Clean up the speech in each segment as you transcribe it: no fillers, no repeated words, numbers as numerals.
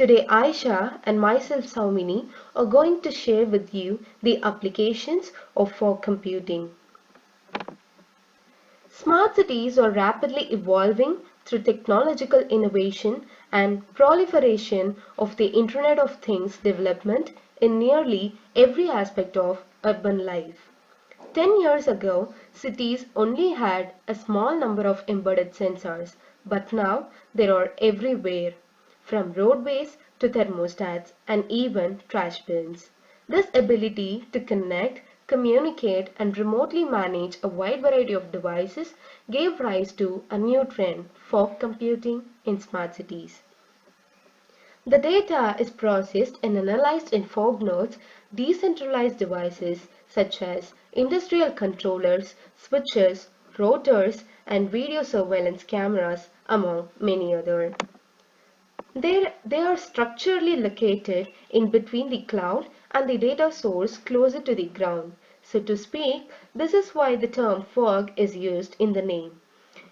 Today Aisha and myself Saumini are going to share with you the applications of fog computing. Smart cities are rapidly evolving through technological innovation and proliferation of the Internet of Things development in nearly every aspect of urban life. 10 years ago, cities only had a small number of embedded sensors, but now they are everywhere, from roadways to thermostats and even trash bins. This ability to connect, communicate, and remotely manage a wide variety of devices gave rise to a new trend, fog computing in smart cities. The data is processed and analyzed in fog nodes, decentralized devices such as industrial controllers, switches, routers, and video surveillance cameras, among many others. They are structurally located in between the cloud and the data source closer to the ground. So to speak, this is why the term fog is used in the name.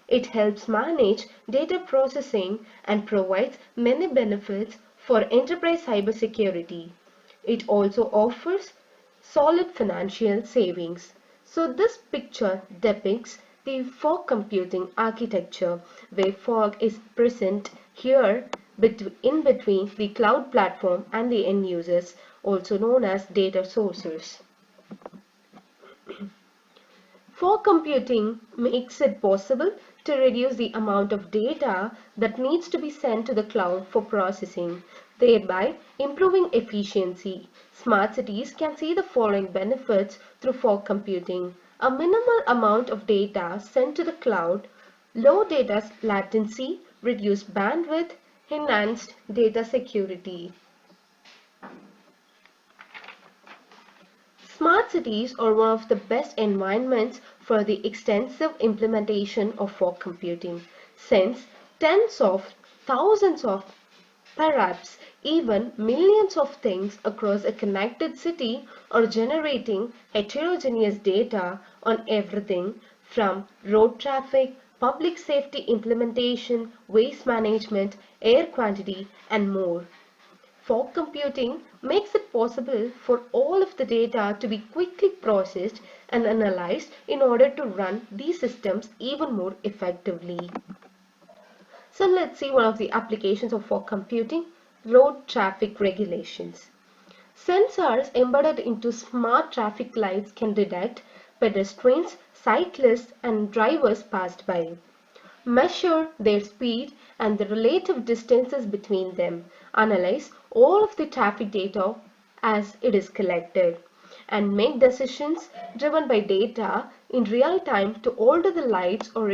It helps manage data processing and provides many benefits for enterprise cybersecurity. It also offers solid financial savings. So this picture depicts the fog computing architecture where fog is present here in between the cloud platform and the end users, also known as data sources. Fog computing makes it possible to reduce the amount of data that needs to be sent to the cloud for processing, thereby improving efficiency. Smart cities can see the following benefits through fog computing. A minimal amount of data sent to the cloud, low data latency, reduced bandwidth, enhanced data security. Smart cities are one of the best environments for the extensive implementation of fog computing, since tens of thousands of, perhaps even millions of things across a connected city are generating heterogeneous data on everything from road traffic, public safety implementation, waste management, air quantity, and more. Fog computing makes it possible for all of the data to be quickly processed and analyzed in order to run these systems even more effectively. So let's see one of the applications of fog computing, road traffic regulations. Sensors embedded into smart traffic lights can detect pedestrians, cyclists, and drivers passed by, measure their speed and the relative distances between them, analyze all of the traffic data as it is collected, and make decisions driven by data in real time to alter the lights or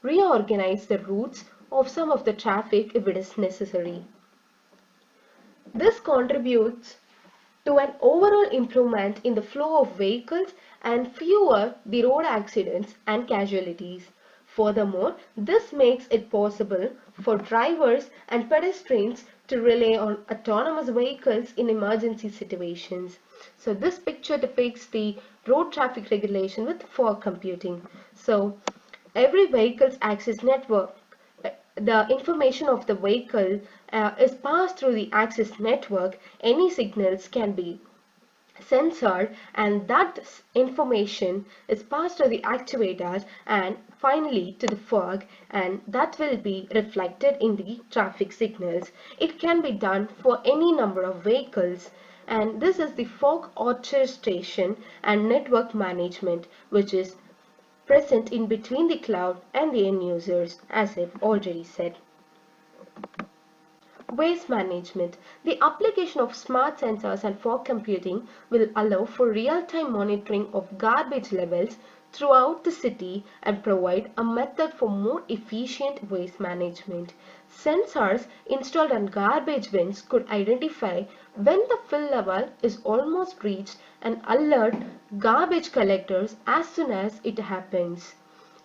reorganize the routes of some of the traffic if it is necessary. This contributes to an overall improvement in the flow of vehicles and fewer the road accidents and casualties. Furthermore, this makes it possible for drivers and pedestrians to rely on autonomous vehicles in emergency situations. So this picture depicts the road traffic regulation with fog computing. So every vehicle's access network, the information of the vehicle is passed through the access network. Any signals can be censored and that information is passed to the actuators and finally to the fog, and that will be reflected in the traffic signals. It can be done for any number of vehicles, and this is the fog orchestration and network management, which is present in between the cloud and the end users, as I've already said. Waste management. The application of smart sensors and fog computing will allow for real-time monitoring of garbage levels throughout the city and provide a method for more efficient waste management. Sensors installed on garbage bins could identify when the fill level is almost reached and alert garbage collectors as soon as it happens.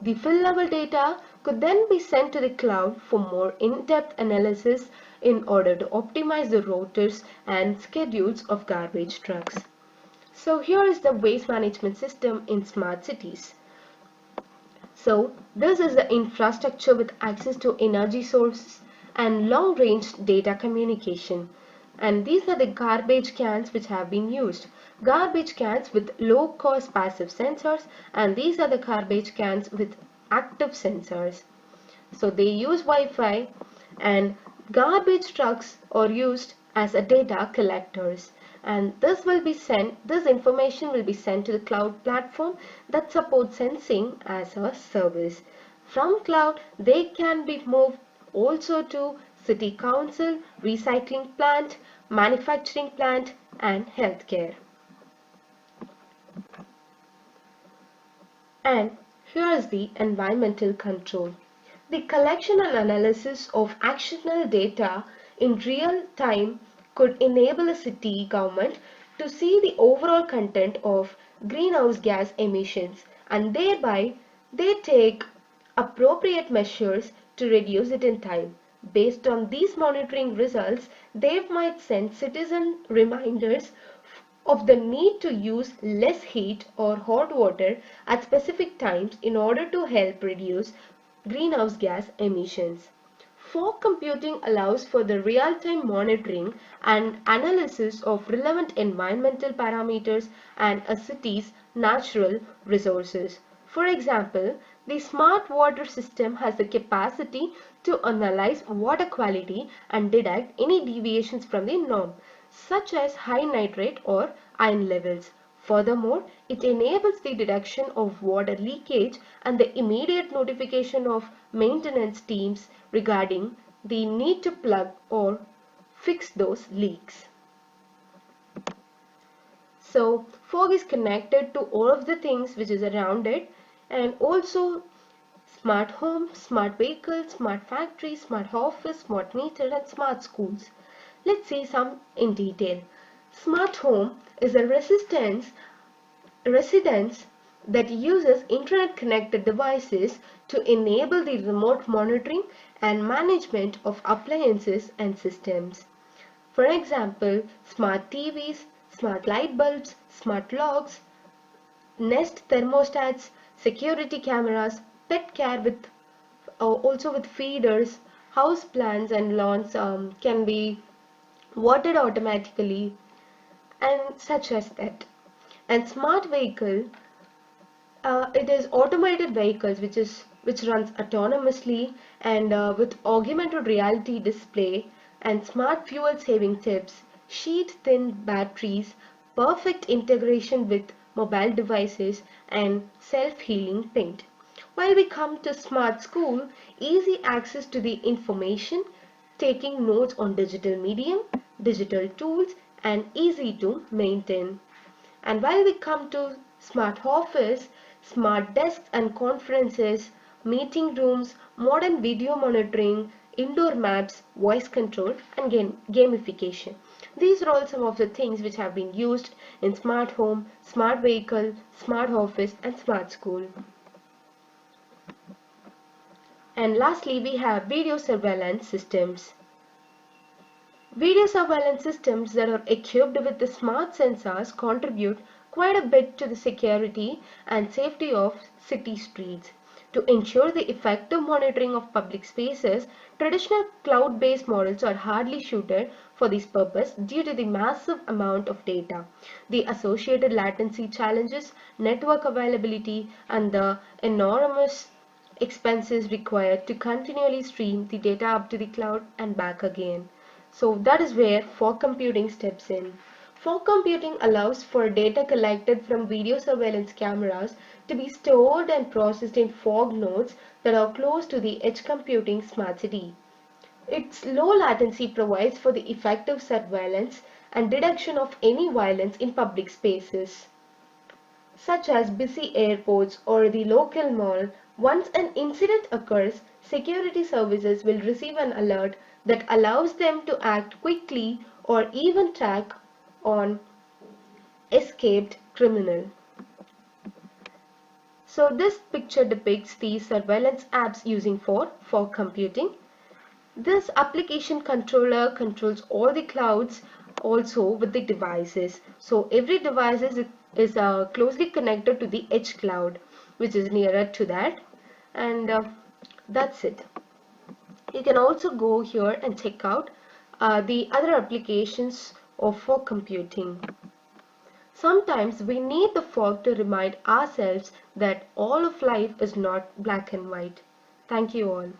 The fill level data could then be sent to the cloud for more in-depth analysis in order to optimize the routes and schedules of garbage trucks. So here is the waste management system in smart cities. So this is the infrastructure with access to energy sources, and long-range data communication. And these are the garbage cans which have been used. Garbage cans with low-cost passive sensors, and these are the garbage cans with active sensors. So they use Wi-Fi, and garbage trucks are used as a data collectors, and this information will be sent to the cloud platform that supports sensing as a service. From cloud they can be moved also to city council, recycling plant, manufacturing plant, and healthcare. And here's the environmental control. The collection and analysis of actionable data in real time could enable a city government to see the overall content of greenhouse gas emissions, and thereby they take appropriate measures to reduce it in time. Based on these monitoring results, they might send citizen reminders of the need to use less heat or hot water at specific times in order to help reduce greenhouse gas emissions. Fog computing allows for the real-time monitoring and analysis of relevant environmental parameters and a city's natural resources. For example, the smart water system has the capacity to analyze water quality and detect any deviations from the norm, such as high nitrate or iron levels. Furthermore, it enables the detection of water leakage and the immediate notification of maintenance teams regarding the need to plug or fix those leaks. So fog is connected to all of the things which is around it, and also smart home, smart vehicles, smart factories, smart office, smart meter, and smart schools. Let's see some in detail. Smart home is a residence that uses internet connected devices to enable the remote monitoring and management of appliances and systems. For example, smart TVs, smart light bulbs, smart locks, Nest thermostats, security cameras, pet care with also with feeders, house plants and lawns can be watered automatically, and such as that. And smart vehicle, it is automated vehicles which runs autonomously and with augmented reality display and smart fuel saving tips, sheet thin batteries, perfect integration with mobile devices, and self-healing paint. While we come to smart school, easy access to the information, taking notes on digital medium, digital tools, and easy to maintain. And while we come to smart office, smart desks and conferences, meeting rooms, modern video monitoring, indoor maps, voice control, and gamification. These are all some of the things which have been used in smart home, smart vehicle, smart office, and smart school. And lastly, we have video surveillance systems. Video surveillance systems that are equipped with the smart sensors contribute quite a bit to the security and safety of city streets. To ensure the effective monitoring of public spaces, traditional cloud-based models are hardly suited for this purpose due to the massive amount of data, the associated latency challenges, network availability, and the enormous expenses required to continually stream the data up to the cloud and back again. So that is where fog computing steps in. Fog computing allows for data collected from video surveillance cameras to be stored and processed in fog nodes that are close to the edge computing smart city. Its low latency provides for the effective surveillance and detection of any violence in public spaces, such as busy airports or the local mall. Once an incident occurs, security services will receive an alert that allows them to act quickly or even track on escaped criminal. So this picture depicts the surveillance apps using for fog computing. This application controller controls all the clouds also with the devices. So every device is closely connected to the edge cloud, which is nearer to that. And that's it. You can also go here and check out the other applications of fog computing. Sometimes we need the fog to remind ourselves that all of life is not black and white. Thank you all.